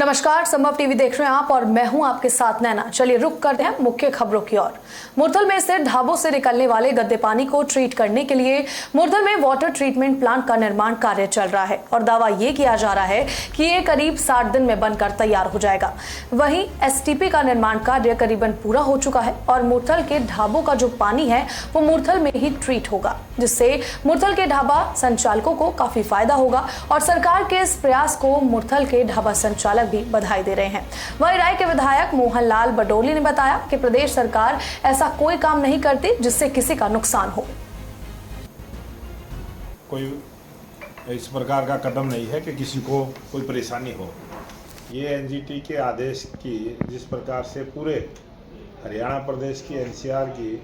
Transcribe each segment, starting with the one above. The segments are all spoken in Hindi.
नमस्कार, संभव टीवी देख रहे हैं आप और मैं हूं आपके साथ नैना। चलिए रुक करते हैं मुख्य खबरों की ओर। मुरथल में स्थित ढाबों से निकलने वाले गंदे पानी को ट्रीट करने के लिए मुरथल में वाटर ट्रीटमेंट प्लांट का निर्माण कार्य चल रहा है और दावा ये किया जा रहा है कि ये करीब 60 दिन में बनकर तैयार हो जाएगा। वहीं एसटीपी का निर्माण कार्य करीबन पूरा हो चुका है और मुरथल के ढाबों का जो पानी है वो मुरथल में ही ट्रीट होगा, जिससे मुरथल के ढाबा संचालकों को काफी फायदा होगा और सरकार के इस प्रयास को मुरथल के ढाबा संचालक भी बधाई दे रहे हैं। वहीं राय के विधायक मोहनलाल बडोली ने बताया कि प्रदेश सरकार ऐसा कोई काम नहीं करती जिससे किसी का नुकसान हो। कोई इस प्रकार का कदम नहीं है कि किसी को कोई परेशानी हो। ये एनजीटी के आदेश की जिस प्रकार से पूरे हरियाणा प्रदेश की एनसीआर की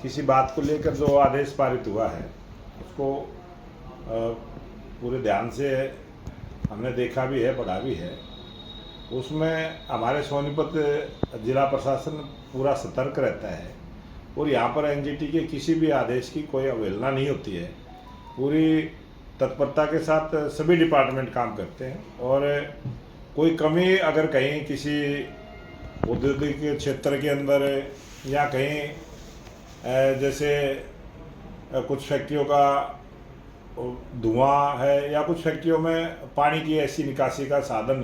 किसी बात को लेकर जो आदेश पारित हुआ है उसको पूरे ध्यान से हमने देखा भी है, पढ़ा भी है। उसमें हमारे सोनीपत जिला प्रशासन पूरा सतर्क रहता है और यहाँ पर एनजीटी के किसी भी आदेश की कोई अवहेलना नहीं होती है। पूरी तत्परता के साथ सभी डिपार्टमेंट काम करते हैं और कोई कमी अगर कहीं किसी औद्योगिक क्षेत्र के अंदर या कहीं जैसे कुछ फैक्ट्रियों का धुआं है या कुछ फैक्ट्रियों में पानी की ऐसी निकासी का साधन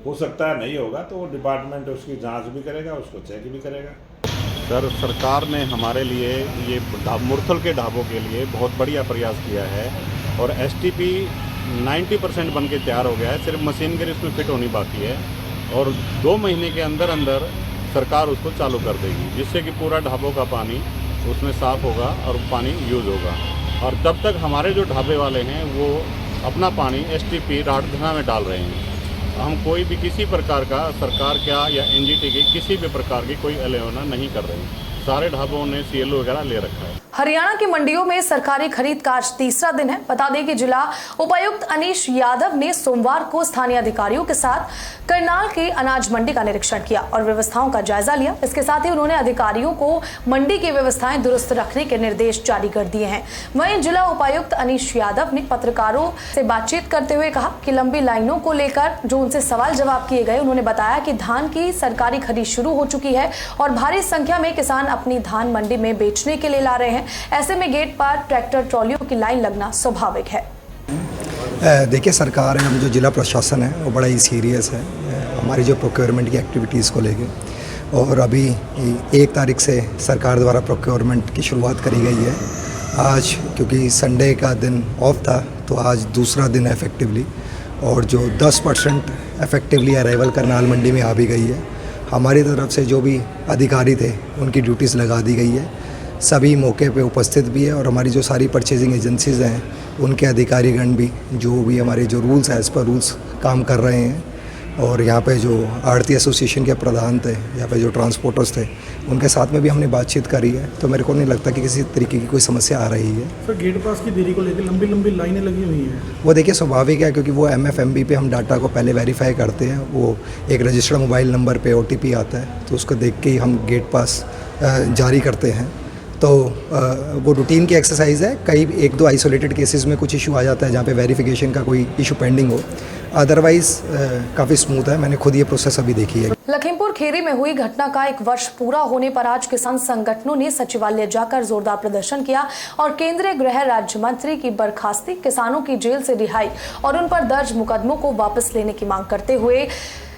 हो सकता है नहीं होगा तो डिपार्टमेंट उसकी जांच भी करेगा, उसको चेक भी करेगा। सर, सरकार ने हमारे लिए ये मुरथल के ढाबों के लिए बहुत बढ़िया प्रयास किया है और एसटीपी 90% बन के तैयार हो गया है। सिर्फ मशीनरी उसमें फिट होनी बाकी है और 2 महीने के अंदर अंदर सरकार उसको चालू कर देगी, जिससे कि पूरा ढाबों का पानी उसमें साफ़ होगा और पानी यूज़ होगा। और तब तक हमारे जो ढाबे वाले हैं वो अपना पानी एसटीपी राठधना में डाल रहे हैं। हम कोई भी किसी प्रकार का सरकार क्या या एनजीटी की किसी भी प्रकार की कोई अवहेलना नहीं कर रहे हैं। सारे ढाबों ने सीएलओ वगैरह ले रखा है। हरियाणा की मंडियों में सरकारी खरीद का आज तीसरा दिन है। बता दें कि जिला उपायुक्त अनीश यादव ने सोमवार को स्थानीय अधिकारियों के साथ करनाल की अनाज मंडी का निरीक्षण किया और व्यवस्थाओं का जायजा लिया। इसके साथ ही उन्होंने अधिकारियों को मंडी की व्यवस्थाएं दुरुस्त रखने के निर्देश जारी कर दिए हैं। वहीं जिला उपायुक्त अनीश यादव ने पत्रकारों से बातचीत करते हुए कहा कि लंबी लाइनों को लेकर जो उनसे सवाल जवाब किए गए, उन्होंने बताया कि धान की सरकारी खरीद शुरू हो चुकी है और भारी संख्या में किसान अपनी धान मंडी में बेचने के लिए ला रहे हैं। ऐसे में गेट पर ट्रैक्टर ट्रॉलियों की लाइन लगना स्वाभाविक है। देखिए, सरकार है, हम जो जिला प्रशासन है वो बड़ा ही सीरियस है हमारी जो प्रोक्योरमेंट की एक्टिविटीज़ को लेके। और अभी 1 तारीख से सरकार द्वारा प्रोक्योरमेंट की शुरुआत करी गई है। आज क्योंकि संडे का दिन ऑफ था तो आज दूसरा दिन है इफेक्टिवली, और जो 10% इफेक्टिवली अराइवल करनाल मंडी में आ भी गई है। हमारी तरफ से जो भी अधिकारी थे उनकी ड्यूटीज़ लगा दी गई है, सभी मौके पे उपस्थित भी है और हमारी जो सारी परचेजिंग एजेंसीज़ हैं उनके अधिकारीगण भी जो भी हमारे जो रूल्स हैं एज़ पर रूल्स काम कर रहे हैं। और यहाँ पे जो आढ़ती एसोसिएशन के प्रधान थे, यहाँ पे जो ट्रांसपोर्टर्स थे, उनके साथ में भी हमने बातचीत करी है, तो मेरे को नहीं लगता कि किसी तरीके की कोई समस्या आ रही है। सर, गेट पास की देरी को लेकर लंबी लंबी लाइनें लगी हुई हैं। वो देखिए स्वाभाविक है, क्योंकि वो MFMB पे हम डाटा को पहले वेरीफाई करते हैं। वो एक रजिस्टर्ड मोबाइल नंबर पे OTP आता है, तो उसको देख के ही हम गेट पास जारी करते हैं। तो वो रूटीन की एक्सरसाइज है। कई 1-2 आइसोलेटेड केसेस में कुछ इशू आ जाता है जहाँ पे वेरिफिकेशन का कोई इशू पेंडिंग हो, अदरवाइज काफ़ी स्मूथ है। मैंने खुद ये प्रोसेस अभी देखी है। लखीमपुर खीरी में हुई घटना का 1 वर्ष पूरा होने पर आज किसान संगठनों ने सचिवालय जाकर जोरदार प्रदर्शन किया और केंद्रीय गृह राज्य मंत्री की बर्खास्ती, किसानों की जेल से रिहाई और उन पर दर्ज मुकदमों को वापस लेने की मांग करते हुए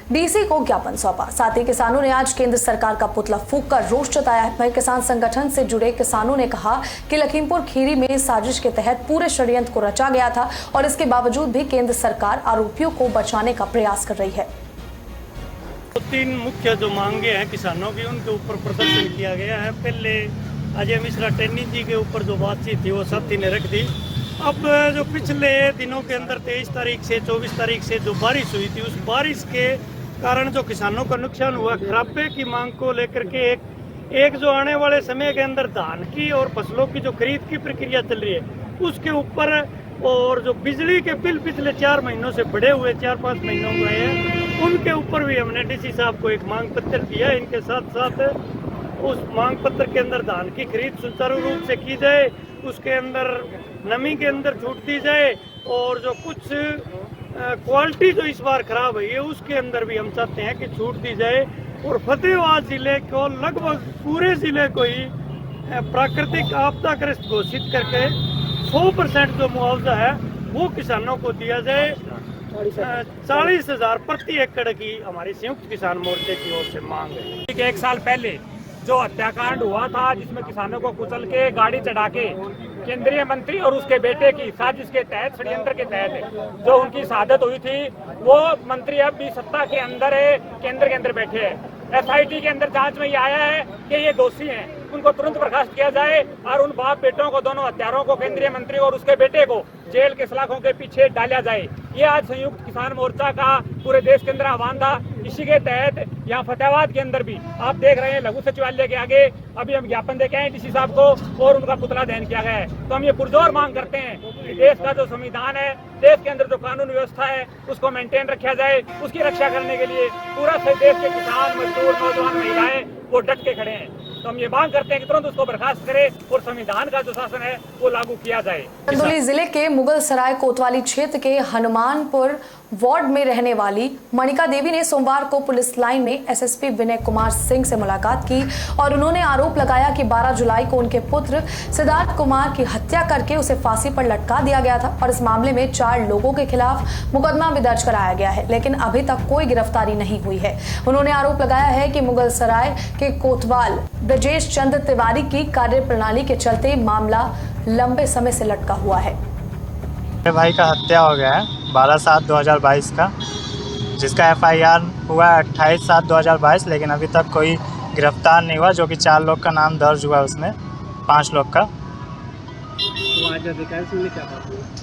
डीसी को ज्ञापन सौंपा। साथ ही किसानों ने आज केंद्र सरकार का पुतला फूंक कर रोष जताया है। वहीं किसान संगठन से जुड़े किसानों ने कहा कि लखीमपुर खीरी में साजिश के तहत पूरे षड्यंत्र को रचा गया था और इसके बावजूद भी केंद्र सरकार आरोपियों को बचाने का प्रयास कर रही है। 3 मुख्य जो मांगे हैं किसानों की, उनके ऊपर प्रदर्शन किया गया है। पहले अजय मिश्रा टेनी जी के ऊपर जो बातचीत थी वो साथी ने रख दी। अब जो पिछले दिनों के अंदर 23 तारीख से 24 तारीख से जो बारिश हुई थी, उस बारिश के कारण जो किसानों का नुकसान हुआ, खराबे की मांग को लेकर के एक जो आने वाले समय के अंदर धान की और फसलों की जो खरीद की प्रक्रिया चल रही है उसके ऊपर, और जो बिजली के बिल पिछले 4 महीनों से बढ़े हुए 4-5 महीनों में हैं, उनके ऊपर भी हमने डीसी साहब को एक मांग पत्र दिया। इनके साथ साथ उस मांग पत्र के अंदर धान की खरीद सुचारू रूप से की जाए, उसके अंदर नमी के अंदर छूट दी जाए और जो कुछ क्वालिटी जो इस बार खराब हुई है उसके अंदर भी हम चाहते हैं कि छूट दी जाए और फतेहाबाद जिले को लगभग पूरे जिले को ही प्राकृतिक आपदाग्रस्त घोषित करके 100% जो मुआवजा है वो किसानों को दिया जाए। 40,000 प्रति एकड़ की हमारी संयुक्त किसान मोर्चे की ओर से मांग है। एक साल पहले जो हत्याकांड हुआ था जिसमें किसानों को कुचल के गाड़ी चढ़ा के केंद्रीय मंत्री और उसके बेटे की साजिश के तहत, षड्यंत्र के तहत जो उनकी शहादत हुई थी, वो मंत्री अब भी सत्ता के अंदर है, केंद्र के अंदर बैठे हैं। SIT के अंदर जांच में ये आया है कि ये दोषी हैं, उनको तुरंत बर्खास्त किया जाए और उन बाप बेटों को, दोनों हत्यारों को, केंद्रीय मंत्री और उसके बेटे को जेल के सलाखों के पीछे डाला जाए। ये आज संयुक्त किसान मोर्चा का पूरे देश के अंदर आह्वान था। इसी के तहत यहाँ फतेहाबाद के अंदर भी आप देख रहे हैं लघु सचिवालय के आगे अभी हम ज्ञापन देके आए DC साहब को और उनका पुतला दहन किया गया है। तो हम ये पुरजोर मांग करते हैं कि देश का जो संविधान है, देश के अंदर जो कानून व्यवस्था है, उसको मेंटेन रखा जाए। उसकी रक्षा करने के लिए पूरा देश के किसान, मजदूर, नौजवान, महिलाएं वो डट के खड़े हैं। तो हम ये मांग करते हैं कि तुरंत उसको बर्खास्त करें और संविधान का जो शासन है वो लागू किया जाए। चंदौली जिले के मुगल सराय कोतवाली क्षेत्र के हनुमानपुर वार्ड में रहने वाली मणिका देवी ने सोमवार को पुलिस लाइन में SSP विनय कुमार सिंह से मुलाकात की और उन्होंने आरोप लगाया कि 12 जुलाई को उनके पुत्र सिद्धार्थ कुमार की हत्या करके उसे फांसी पर लटका दिया गया था और इस मामले में 4 लोगों के खिलाफ मुकदमा भी दर्ज कराया गया है, लेकिन अभी तक कोई गिरफ्तारी नहीं हुई है। उन्होंने आरोप लगाया है कि मुगल सराय के कोतवाल ब्रजेश चंद्र तिवारी की कार्यप्रणाली के चलते मामला लंबे समय से लटका हुआ है। मेरे भाई का हत्या हो गया है 12/7/2022 का, जिसका FIR हुआ 28/7/2022, लेकिन अभी तक कोई गिरफ्तार नहीं हुआ, जो कि 4 लोग का नाम दर्ज हुआ उसमें, 5 लोग का।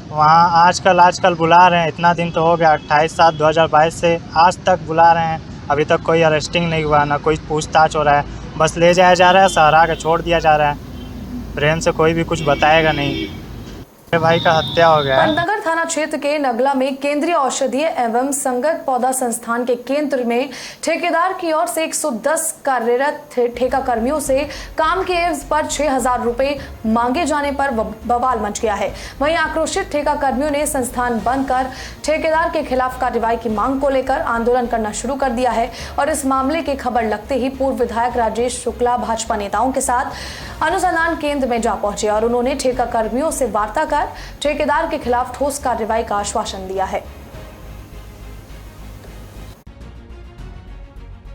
वहाँ आजकल बुला रहे हैं, इतना दिन तो हो गया, 28/7/2022 से आज तक बुला रहे हैं, अभी तक कोई अरेस्टिंग नहीं हुआ, ना कोई पूछताछ हो रहा है, बस ले जाया जा रहा है, सहारा के छोड़ दिया जा रहा है। प्रेम से कोई भी कुछ बताएगा नहीं। मेरे भाई का हत्या हो गया है। पंतनगर थाना क्षेत्र के नगला में केंद्रीय औषधीय एवं संगत पौधा संस्थान के केंद्र में ठेकेदार की ओर से 110 कार्यरत ठेका कर्मियों से काम के एवज पर 6,000 रुपए मांगे जाने पर बवाल मच गया है। वहीं आक्रोशित ठेका कर्मियों ने संस्थान बंद कर ठेकेदार के खिलाफ कार्रवाई की मांग को लेकर आंदोलन करना शुरू कर दिया है और इस मामले की खबर लगते ही पूर्व विधायक राजेश शुक्ला भाजपा नेताओं के साथ अनुसंधान केंद्र में जा पहुंचे और उन्होंने ठेका कर्मियों से वार्ता कर ठेकेदार के खिलाफ ठोस कार्रवाई का आश्वासन दिया है।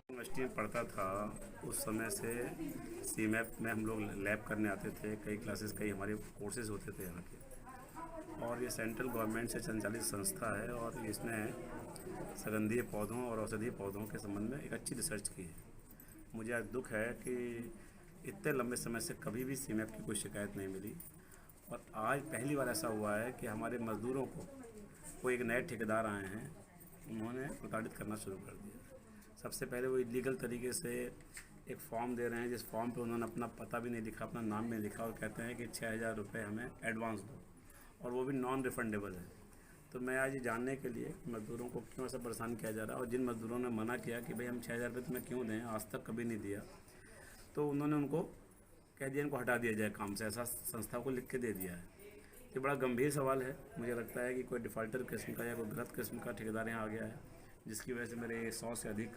यूनिवर्सिटी में पढ़ता था उस समय से CMAP में हम लोग लैब करने आते थे, कई क्लासेस, कई हमारे कोर्सेज होते थे यहाँ के। और ये सेंट्रल गवर्नमेंट से संचालित संस्था है और इसने सुगंधीय पौधों और औषधीय पौधों के संबंध में एक अच्छी रिसर्च की है। मुझे आज दुख है कि इतने लंबे समय से कभी भी CMAP की कोई शिकायत नहीं मिली और आज पहली बार ऐसा हुआ है कि हमारे मज़दूरों को कोई एक नए ठेकेदार आए हैं, उन्होंने प्रताड़ित करना शुरू कर दिया। सबसे पहले वो इलीगल तरीके से एक फॉर्म दे रहे हैं, जिस फॉर्म पे उन्होंने अपना पता भी नहीं लिखा, अपना नाम भी नहीं लिखा और कहते हैं कि 6,000 रुपये हमें एडवांस दो और वो भी नॉन रिफंडेबल है। तो मैं आज ये जानने के लिए मज़दूरों को क्यों ऐसा परेशान किया जा रहा है और जिन मज़दूरों ने मना किया कि भाई हम 6,000 रुपये तुम्हें क्यों दें, आज तक कभी नहीं दिया, तो उन्होंने उनको कह दिया इनको हटा दिया जाए काम से, ऐसा संस्था को लिख के दे दिया है। ये बड़ा गंभीर सवाल है। मुझे लगता है कि कोई डिफ़ॉल्टर किस्म का या कोई गलत किस्म का ठेकेदार यहाँ आ गया है, जिसकी वजह से मेरे 100 से अधिक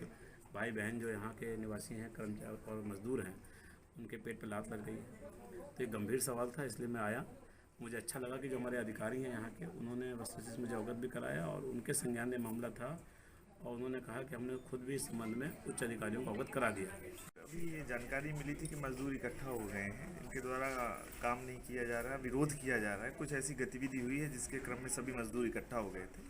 भाई बहन जो यहाँ के निवासी हैं, कर्मचारी और मज़दूर हैं, उनके पेट पे लात लग गई है। तो एक गंभीर सवाल था, इसलिए मैं आया। मुझे अच्छा लगा कि जो हमारे अधिकारी हैं यहाँ के, उन्होंने वस्तुस्थिति से मुझे अवगत भी कराया और उनके संज्ञान में मामला था और उन्होंने कहा कि हमने खुद भी इस संबंध में उच्च अधिकारियों को अवगत करा दिया। अभी ये जानकारी मिली थी कि मजदूर इकट्ठा हो गए हैं, इनके द्वारा काम नहीं किया जा रहा है, विरोध किया जा रहा है, कुछ ऐसी गतिविधि हुई है जिसके क्रम में सभी मजदूर इकट्ठा हो गए थे।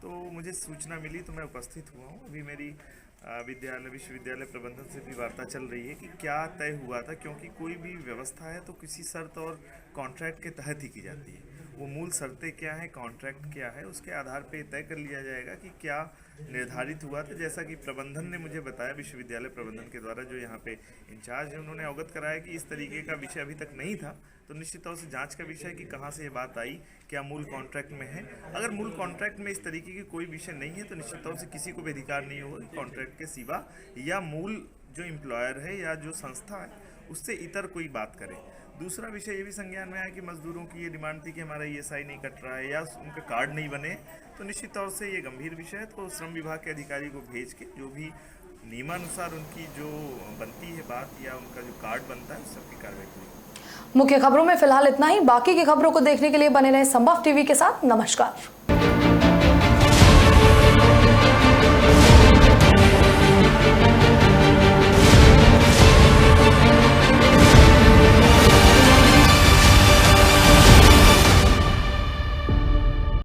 तो मुझे सूचना मिली तो मैं उपस्थित हुआ हूँ। अभी मेरी विश्वविद्यालय प्रबंधन से भी वार्ता चल रही है कि क्या तय हुआ था, क्योंकि कोई भी व्यवस्था है तो किसी शर्त और कॉन्ट्रैक्ट के तहत ही की जाती है। वो मूल शर्तें क्या है, कॉन्ट्रैक्ट क्या है, उसके आधार पे तय कर लिया जाएगा कि क्या निर्धारित हुआ था। जैसा कि प्रबंधन ने मुझे बताया, विश्वविद्यालय प्रबंधन के द्वारा जो यहाँ पे इंचार्ज है, उन्होंने अवगत कराया कि इस तरीके का विषय अभी तक नहीं था। तो निश्चित तौर से जांच का विषय कि कहाँ से ये बात आई, क्या मूल कॉन्ट्रैक्ट में है। अगर मूल कॉन्ट्रैक्ट में इस तरीके की कोई विषय नहीं है तो निश्चित तौर से किसी को भी अधिकार नहीं होगा कॉन्ट्रैक्ट के सिवा या मूल जो एम्प्लॉयर है या जो संस्था है उससे इतर कोई बात करे। दूसरा विषय ये भी संज्ञान में आया कि मजदूरों की ये डिमांड थी कि हमारा ESI नहीं कट रहा है या उनका कार्ड नहीं बने, तो निश्चित तौर से ये गंभीर विषय है। तो श्रम विभाग के अधिकारी को भेज के जो भी नियमानुसार उनकी जो बनती है बात या उनका जो कार्ड बनता है उस सबकी कार्रवाई की। मुख्य खबरों में फिलहाल इतना ही। बाकी की खबरों को देखने के लिए बने रहे संभव टीवी के साथ। नमस्कार।